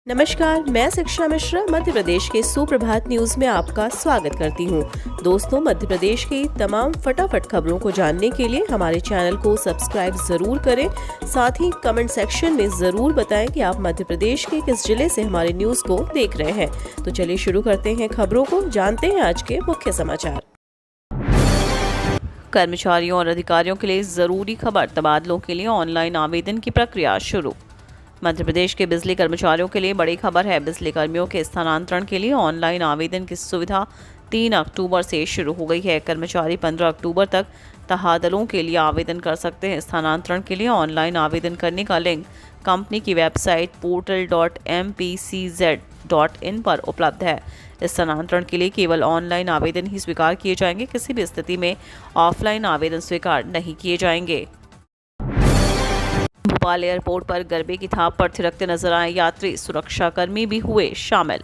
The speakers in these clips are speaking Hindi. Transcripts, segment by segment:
नमस्कार, मैं शिक्षा मिश्रा मध्य प्रदेश के सुप्रभात न्यूज में आपका स्वागत करती हूँ। दोस्तों, मध्य प्रदेश की तमाम फटाफट खबरों को जानने के लिए हमारे चैनल को सब्सक्राइब जरूर करें। साथ ही कमेंट सेक्शन में जरूर बताएं कि आप मध्य प्रदेश के किस जिले से हमारे न्यूज को देख रहे हैं। तो चलिए शुरू करते हैं खबरों को, जानते हैं आज के मुख्य समाचार। कर्मचारियों और अधिकारियों के लिए जरूरी खबर, तबादलों के लिए ऑनलाइन आवेदन की प्रक्रिया शुरू। मध्य प्रदेश के बिजली कर्मचारियों के लिए बड़ी खबर है। बिजली कर्मियों के स्थानांतरण के लिए ऑनलाइन आवेदन की सुविधा 3 अक्टूबर से शुरू हो गई है। कर्मचारी 15 अक्टूबर तक तबादलों के लिए आवेदन कर सकते हैं। स्थानांतरण के लिए ऑनलाइन आवेदन करने का लिंक कंपनी की वेबसाइट portal.mpcz.in पर उपलब्ध है। इस स्थानांतरण के लिए केवल ऑनलाइन आवेदन ही स्वीकार किए जाएंगे। किसी भी स्थिति में ऑफलाइन आवेदन स्वीकार नहीं किए जाएंगे। भोपाल एयरपोर्ट पर गरबे की थाप पर थिरकते नजर आए यात्री, सुरक्षाकर्मी भी हुए शामिल।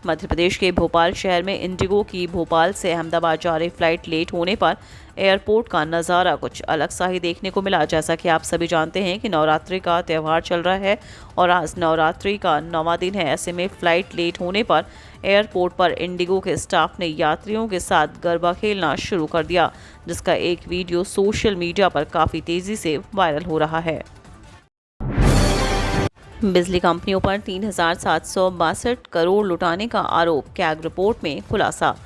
मध्य प्रदेश के भोपाल शहर में इंडिगो की भोपाल से अहमदाबाद जा रही फ्लाइट लेट होने पर एयरपोर्ट का नज़ारा कुछ अलग सा ही देखने को मिला। जैसा कि आप सभी जानते हैं कि नवरात्रि का त्यौहार चल रहा है और आज नवरात्रि का 9वां दिन है। ऐसे में फ्लाइट लेट होने पर एयरपोर्ट पर इंडिगो के स्टाफ ने यात्रियों के साथ गरबा खेलना शुरू कर दिया, जिसका एक वीडियो सोशल मीडिया पर काफ़ी तेज़ी से वायरल हो रहा है। बिजली कंपनियों पर 3,762 करोड़ लुटाने का आरोप, कैग रिपोर्ट में खुलासा।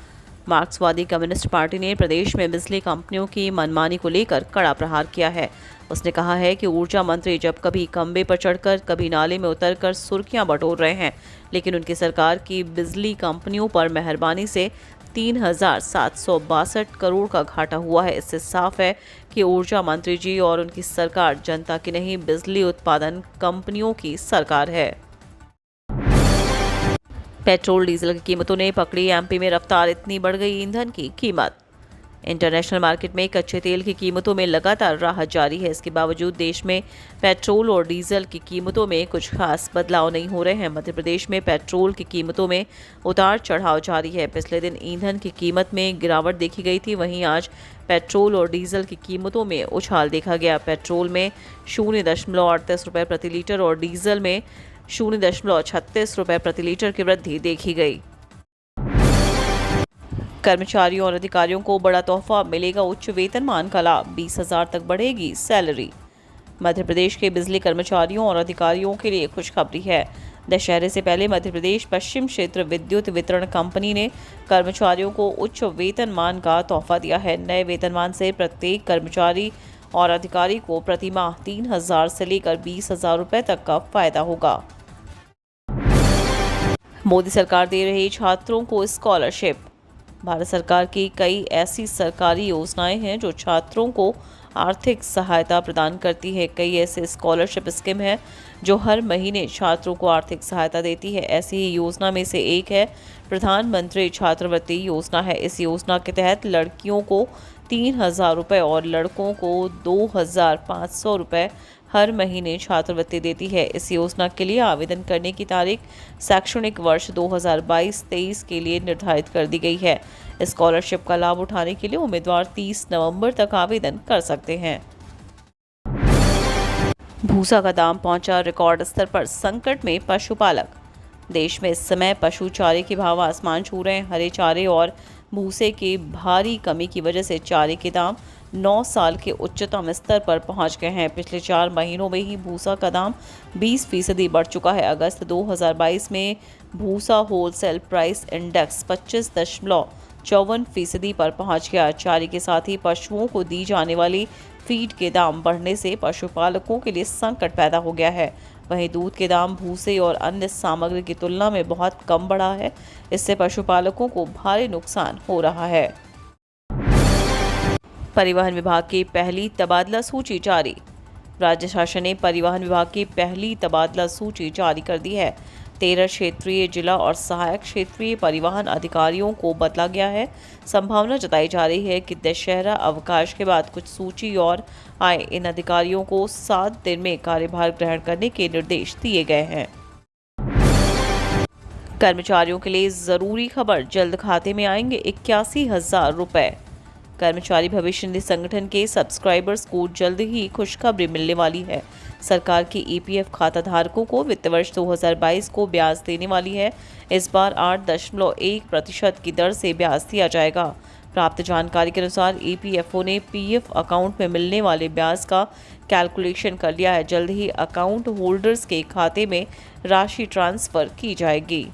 मार्क्सवादी कम्युनिस्ट पार्टी ने प्रदेश में बिजली कंपनियों की मनमानी को लेकर कड़ा प्रहार किया है। उसने कहा है कि ऊर्जा मंत्री जब कभी खंबे पर चढ़कर, कभी नाले में उतरकर सुर्खियां बटोर रहे हैं, लेकिन उनकी सरकार की बिजली कंपनियों पर मेहरबानी से 3,762 करोड़ का घाटा हुआ है। इससे साफ है कि ऊर्जा मंत्री जी और उनकी सरकार जनता की नहीं, बिजली उत्पादन कंपनियों की सरकार है। पेट्रोल डीजल की कीमतों ने पकड़ी एमपी में रफ्तार, इतनी बढ़ गई ईंधन की कीमत। इंटरनेशनल मार्केट में कच्चे तेल की कीमतों में लगातार राहत जारी है। इसके बावजूद देश में पेट्रोल और डीजल की कीमतों में कुछ खास बदलाव नहीं हो रहे हैं। मध्य प्रदेश में पेट्रोल की कीमतों में उतार चढ़ाव जारी है। पिछले दिन ईंधन की कीमत में गिरावट देखी गई थी, वहीं आज पेट्रोल और डीजल की कीमतों में उछाल देखा गया। पेट्रोल में 0.38 रुपये प्रति लीटर और डीजल में 0.36 रुपये प्रति लीटर की वृद्धि देखी गई। कर्मचारियों और अधिकारियों को बड़ा तोहफा, मिलेगा उच्च वेतनमान का लाभ, 20,000 तक बढ़ेगी सैलरी। मध्य प्रदेश के बिजली कर्मचारियों और अधिकारियों के लिए खुशखबरी है। दशहरे से पहले मध्य प्रदेश पश्चिम क्षेत्र विद्युत वितरण कंपनी ने कर्मचारियों को उच्च वेतनमान का तोहफा दिया है। नए वेतनमान से प्रत्येक कर्मचारी और अधिकारी को प्रतिमाह 3,000 से लेकर 20,000 रुपये तक का फायदा होगा। मोदी सरकार दे रही छात्रों को स्कॉलरशिप। भारत सरकार की कई ऐसी सरकारी योजनाएं हैं जो छात्रों को आर्थिक सहायता प्रदान करती है। कई ऐसे स्कॉलरशिप स्कीम है जो हर महीने छात्रों को आर्थिक सहायता देती है। ऐसी ही योजना में से एक है प्रधानमंत्री छात्रवृत्ति योजना है। इस योजना के तहत लड़कियों को 3,000 रुपये और लड़कों को 2,500 रुपये हर महीने छात्रवृत्ति देती है। इस योजना के लिए आवेदन करने की तारीख शैक्षणिक वर्ष 2022-23 के लिए निर्धारित कर दी गई है। स्कॉलरशिप का लाभ उठाने के लिए उम्मीदवार 30 नवंबर तक आवेदन कर सकते हैं। भूसा का दाम पहुंचा रिकॉर्ड स्तर पर, संकट में पशुपालक। देश में इस समय पशु चारे के भाव आसमान छू रहे हैं। हरे चारे और भूसे की भारी कमी की वजह से चारे के दाम 9 साल के उच्चतम स्तर पर पहुंच गए हैं। पिछले 4 महीनों में ही भूसा का दाम 20% बढ़ चुका है। अगस्त 2022 में भूसा होलसेल प्राइस इंडेक्स 25.54% पर पहुंच गया। चारे के साथ ही पशुओं को दी जाने वाली फीड के दाम बढ़ने से पशुपालकों के लिए संकट पैदा हो गया है। वहीं दूध के दाम भूसे और अन्य सामग्री की तुलना में बहुत कम बढ़ा है। इससे पशुपालकों को भारी नुकसान हो रहा है। परिवहन विभाग की पहली तबादला सूची जारी। राज्य शासन ने परिवहन विभाग की पहली तबादला सूची जारी कर दी है। 13 क्षेत्रीय, जिला और सहायक क्षेत्रीय परिवहन अधिकारियों को बदला गया है। संभावना जताई जा रही है कि दशहरा अवकाश के बाद कुछ सूची और आए। इन अधिकारियों को 7 दिन में कार्यभार ग्रहण करने के निर्देश दिए गए हैं। कर्मचारियों के लिए जरूरी खबर, जल्द खाते में आएंगे 81,000 रुपये। कर्मचारी भविष्य निधि संगठन के सब्सक्राइबर्स को जल्द ही खुशखबरी मिलने वाली है। सरकार की ईपीएफ खाता धारकों को वित्त वर्ष 2022 को ब्याज देने वाली है। इस बार 8.1% की दर से ब्याज दिया जाएगा। प्राप्त जानकारी के अनुसार ईपीएफओ ने पीएफ अकाउंट में मिलने वाले ब्याज का कैलकुलेशन कर लिया है। जल्द ही अकाउंट होल्डर्स के खाते में राशि ट्रांसफर की जाएगी।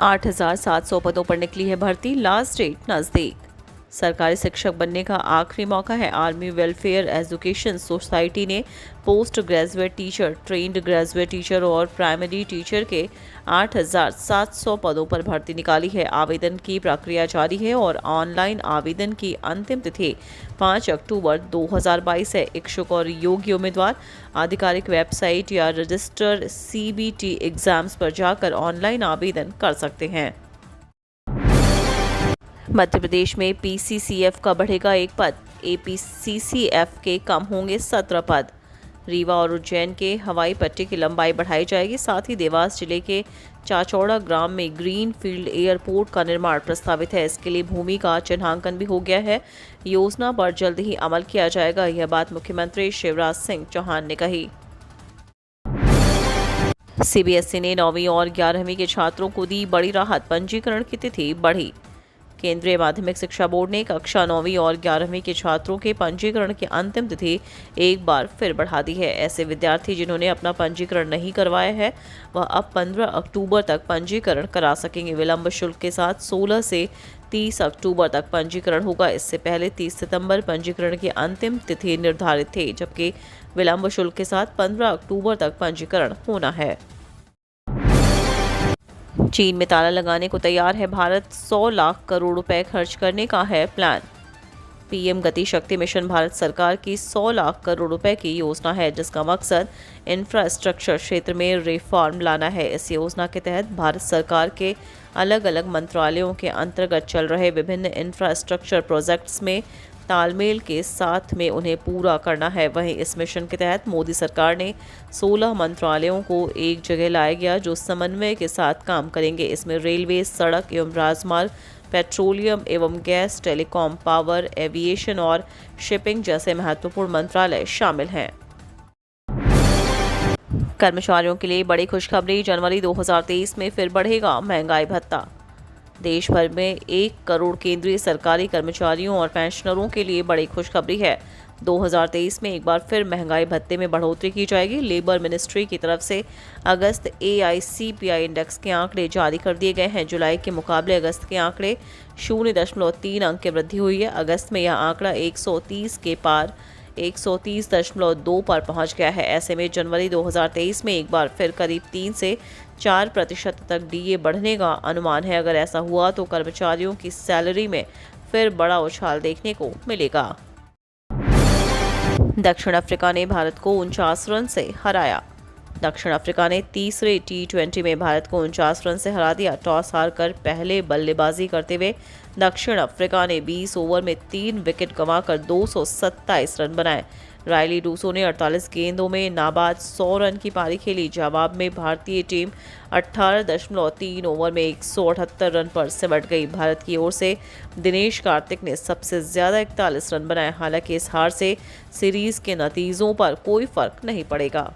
8,700 पदों पर निकली है भर्ती, लास्ट डेट नज़दीक। सरकारी शिक्षक बनने का आखिरी मौका है। आर्मी वेलफेयर एजुकेशन सोसाइटी ने post graduate teacher, trained graduate teacher और प्राइमरी टीचर के 8,700 पदों पर भर्ती निकाली है। आवेदन की प्रक्रिया जारी है और ऑनलाइन आवेदन की अंतिम तिथि 5 अक्टूबर 2022 है। इच्छुक और योग्य उम्मीदवार आधिकारिक वेबसाइट या रजिस्टर सीबीटी एग्जाम्स पर जाकर ऑनलाइन आवेदन कर सकते हैं। मध्य प्रदेश में पीसीसीएफ का बढ़ेगा एक पद, एपीसीसीएफ के कम होंगे 17 पद। रीवा और उज्जैन के हवाई पट्टी की लंबाई बढ़ाई जाएगी। साथ ही देवास जिले के चाचौड़ा ग्राम में ग्रीन फील्ड एयरपोर्ट का निर्माण प्रस्तावित है। इसके लिए भूमि का चिन्हांकन भी हो गया है। योजना पर जल्द ही अमल किया जाएगा। यह बात मुख्यमंत्री शिवराज सिंह चौहान ने कही। सीबीएसई ने 9वीं और 11वीं के छात्रों को दी बड़ी राहत, पंजीकरण की तिथि बढ़ी। केंद्रीय माध्यमिक शिक्षा बोर्ड ने कक्षा 9वीं और 11वीं के छात्रों के पंजीकरण की अंतिम तिथि एक बार फिर बढ़ा दी है। ऐसे विद्यार्थी जिन्होंने अपना पंजीकरण नहीं करवाया है वह अब 15 अक्टूबर तक पंजीकरण करा सकेंगे। विलंब शुल्क के साथ 16 से 30 अक्टूबर तक पंजीकरण होगा। इससे पहले 30 सितंबर पंजीकरण की अंतिम तिथि निर्धारित थी, जबकि विलंब शुल्क के साथ 15 अक्टूबर तक पंजीकरण होना है। चीन में ताला लगाने को तैयार है भारत, 100 लाख करोड़ रुपए खर्च करने का है प्लान। पीएम गति शक्ति मिशन भारत सरकार की 100 लाख करोड़ रुपए की योजना है, जिसका मकसद इंफ्रास्ट्रक्चर क्षेत्र में रिफॉर्म लाना है। इस योजना के तहत भारत सरकार के अलग अलग मंत्रालयों के अंतर्गत चल रहे विभिन्न इंफ्रास्ट्रक्चर प्रोजेक्ट्स में तालमेल के साथ में उन्हें पूरा करना है। वहीं इस मिशन के तहत मोदी सरकार ने 16 मंत्रालयों को एक जगह लाया गया जो समन्वय के साथ काम करेंगे। इसमें रेलवे, सड़क एवं राजमार्ग, पेट्रोलियम एवं गैस, टेलीकॉम, पावर, एविएशन और शिपिंग जैसे महत्वपूर्ण मंत्रालय शामिल हैं। कर्मचारियों के लिए बड़ी खुशखबरी, जनवरी 2023 में फिर बढ़ेगा महंगाई भत्ता। देश भर में 1 करोड़ केंद्रीय सरकारी कर्मचारियों और पेंशनरों के लिए बड़ी खुशखबरी है। 2023 में एक बार फिर महंगाई भत्ते में बढ़ोतरी की जाएगी। लेबर मिनिस्ट्री की तरफ से अगस्त एआईसीपीआई इंडेक्स के आंकड़े जारी कर दिए गए हैं। जुलाई के मुकाबले अगस्त के आंकड़े 0.3 अंक की वृद्धि हुई है। अगस्त में यह आंकड़ा 130 के पार 130.2 पर पहुंच गया है। ऐसे में जनवरी 2023 में एक बार फिर करीब 3 से 4% तक डीए बढ़ने का अनुमान है। अगर ऐसा हुआ तो कर्मचारियों की सैलरी में फिर बड़ा उछाल देखने को मिलेगा। दक्षिण अफ्रीका ने भारत को 49 रन से हराया। दक्षिण अफ्रीका ने तीसरे T20 में भारत को 49 रन से हरा दिया। टॉस हारकर पहले बल्लेबाजी करते हुए दक्षिण अफ्रीका ने 20 ओवर में 3 विकेट गंवाकर 227 रन बनाए। रायली रूसो ने 48 गेंदों में नाबाद 100 रन की पारी खेली। जवाब में भारतीय टीम 18.3 ओवर में 178 रन पर सिमट गई। भारत की ओर से दिनेश कार्तिक ने सबसे ज़्यादा 41 रन बनाए। हालांकि इस हार से सीरीज़ के नतीजों पर कोई फर्क नहीं पड़ेगा।